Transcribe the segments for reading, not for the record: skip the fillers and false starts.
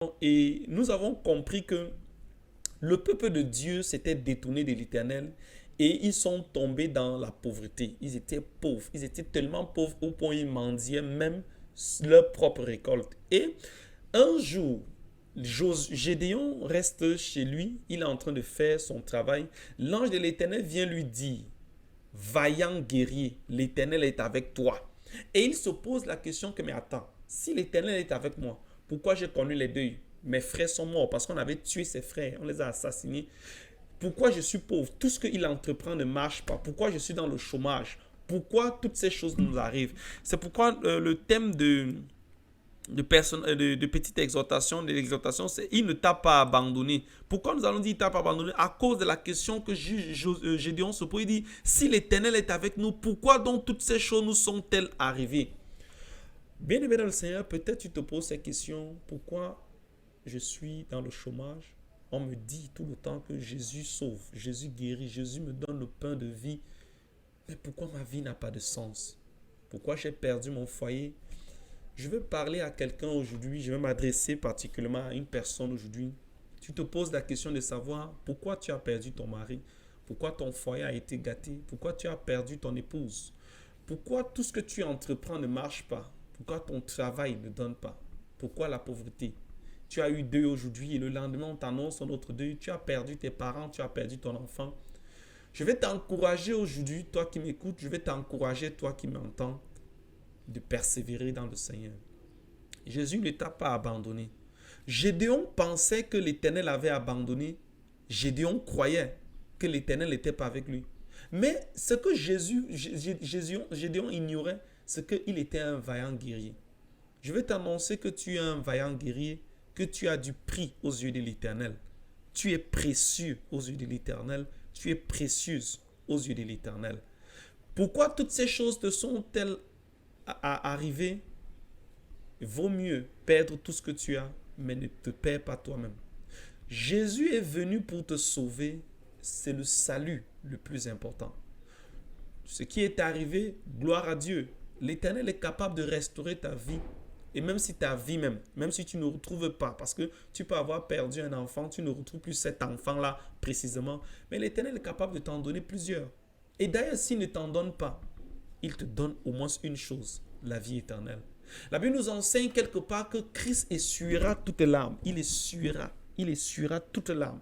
Et nous avons compris que le peuple de Dieu s'était détourné de l'Éternel et ils sont tombés dans la pauvreté. Ils étaient pauvres. Ils étaient tellement pauvres au point où ils mendiaient même leur propre récolte. Et un jour, Gédéon reste chez lui. Il est en train de faire son travail. L'ange de l'Éternel vient lui dire, vaillant guerrier, l'Éternel est avec toi. Et il se pose la question que, mais attends, si l'Éternel est avec moi, pourquoi j'ai connu les deuils? Mes frères sont morts parce qu'on avait tué ses frères, on les a assassinés. Pourquoi je suis pauvre? Tout ce qu'il entreprend ne marche pas. Pourquoi je suis dans le chômage? Pourquoi toutes ces choses nous arrivent? C'est pourquoi le thème de petite exhortation, de l'exhortation, c'est il ne t'a pas abandonné. Pourquoi nous allons dire il t'a pas abandonné? À cause de la question que Gédéon se pose. Il dit, si l'Éternel est avec nous, pourquoi donc toutes ces choses nous sont-elles arrivées? Bien aimé dans le Seigneur, peut-être tu te poses ces questions. Pourquoi je suis dans le chômage? On me dit tout le temps que Jésus sauve, Jésus guérit, Jésus me donne le pain de vie. Mais pourquoi ma vie n'a pas de sens? Pourquoi j'ai perdu mon foyer? Je veux parler à quelqu'un aujourd'hui, je vais m'adresser particulièrement à une personne aujourd'hui. Tu te poses la question de savoir pourquoi tu as perdu ton mari, pourquoi ton foyer a été gâté, pourquoi tu as perdu ton épouse, pourquoi tout ce que tu entreprends ne marche pas, pourquoi ton travail ne donne pas, pourquoi la pauvreté. Tu as eu deuil aujourd'hui et le lendemain on t'annonce un autre deuil, tu as perdu tes parents, tu as perdu ton enfant. Je vais t'encourager aujourd'hui, toi qui m'écoutes, je vais t'encourager, toi qui m'entends, de persévérer dans le Seigneur. Jésus ne t'a pas abandonné. Gédéon pensait que l'Éternel avait abandonné. Gédéon croyait que l'Éternel n'était pas avec lui. Mais ce que Gédéon ignorait, c'est qu'il était un vaillant guerrier. Je vais t'annoncer que tu es un vaillant guerrier, que tu as du prix aux yeux de l'Éternel. Tu es précieux aux yeux de l'Éternel. Tu es précieuse aux yeux de l'Éternel. Pourquoi toutes ces choses te sont-elles arrivées? Il vaut mieux perdre tout ce que tu as, mais ne te perds pas toi-même. Jésus est venu pour te sauver. C'est le salut le plus important. Ce qui est arrivé, gloire à Dieu. L'Éternel est capable de restaurer ta vie. Et même si ta vie même si tu ne retrouves pas, parce que tu peux avoir perdu un enfant, tu ne retrouves plus cet enfant-là précisément, mais l'Éternel est capable de t'en donner plusieurs. Et d'ailleurs, s'il ne t'en donne pas, il te donne au moins une chose, la vie éternelle. La Bible nous enseigne quelque part que Christ essuiera toutes larmes. Il essuiera toutes larmes.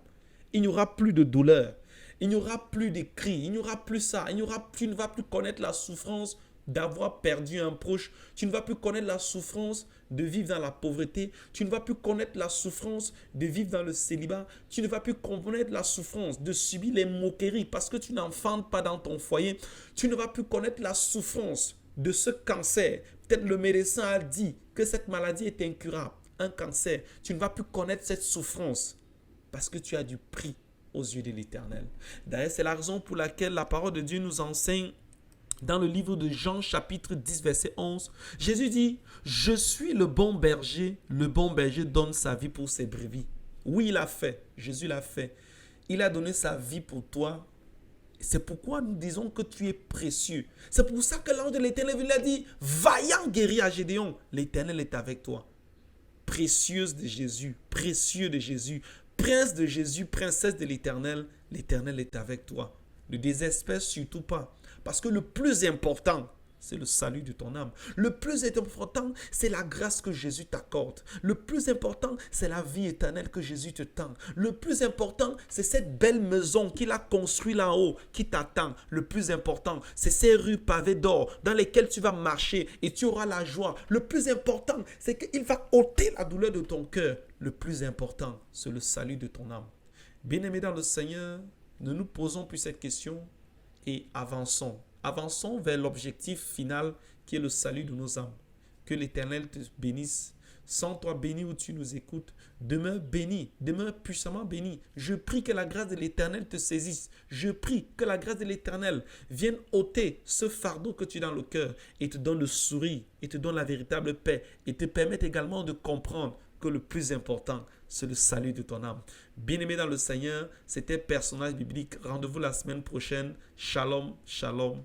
Il n'y aura plus de douleur. Il n'y aura plus de cris. Il n'y aura plus ça. Tu ne vas plus connaître la souffrance d'avoir perdu un proche. Tu ne vas plus connaître la souffrance de vivre dans la pauvreté. Tu ne vas plus connaître la souffrance de vivre dans le célibat. Tu ne vas plus connaître la souffrance de subir les moqueries parce que tu n'enfantes pas dans ton foyer. Tu ne vas plus connaître la souffrance de ce cancer. Peut-être le médecin a dit que cette maladie est incurable. Un cancer. Tu ne vas plus connaître cette souffrance parce que tu as du prix aux yeux de l'Éternel. D'ailleurs, c'est la raison pour laquelle la parole de Dieu nous enseigne dans le livre de Jean chapitre 10 verset 11. Jésus dit, je suis le bon berger donne sa vie pour ses brebis. Oui, il l'a fait. Jésus l'a fait. Il a donné sa vie pour toi. C'est pourquoi nous disons que tu es précieux. C'est pour ça que l'ange de l'Éternel lui a dit, vaillant guerrier à Gédéon, l'Éternel est avec toi. Précieuse de Jésus, précieux de Jésus, prince de Jésus, princesse de l'Éternel, l'Éternel est avec toi. Ne désespère surtout pas, parce que le plus important, c'est le salut de ton âme. Le plus important, c'est la grâce que Jésus t'accorde. Le plus important, c'est la vie éternelle que Jésus te tend. Le plus important, c'est cette belle maison qu'il a construite là-haut, qui t'attend. Le plus important, c'est ces rues pavées d'or dans lesquelles tu vas marcher et tu auras la joie. Le plus important, c'est qu'il va ôter la douleur de ton cœur. Le plus important, c'est le salut de ton âme. Bien-aimés dans le Seigneur, ne nous posons plus cette question et avançons. Avançons vers l'objectif final qui est le salut de nos âmes. Que l'Éternel te bénisse. Sens-toi béni où tu nous écoutes. Demeure béni, demeure puissamment béni. Je prie que la grâce de l'Éternel te saisisse. Je prie que la grâce de l'Éternel vienne ôter ce fardeau que tu as dans le cœur et te donne le sourire et te donne la véritable paix et te permette également de comprendre que le plus important, c'est le salut de ton âme. Bien-aimé dans le Seigneur, c'était Personnage biblique. Rendez-vous la semaine prochaine. Shalom, shalom.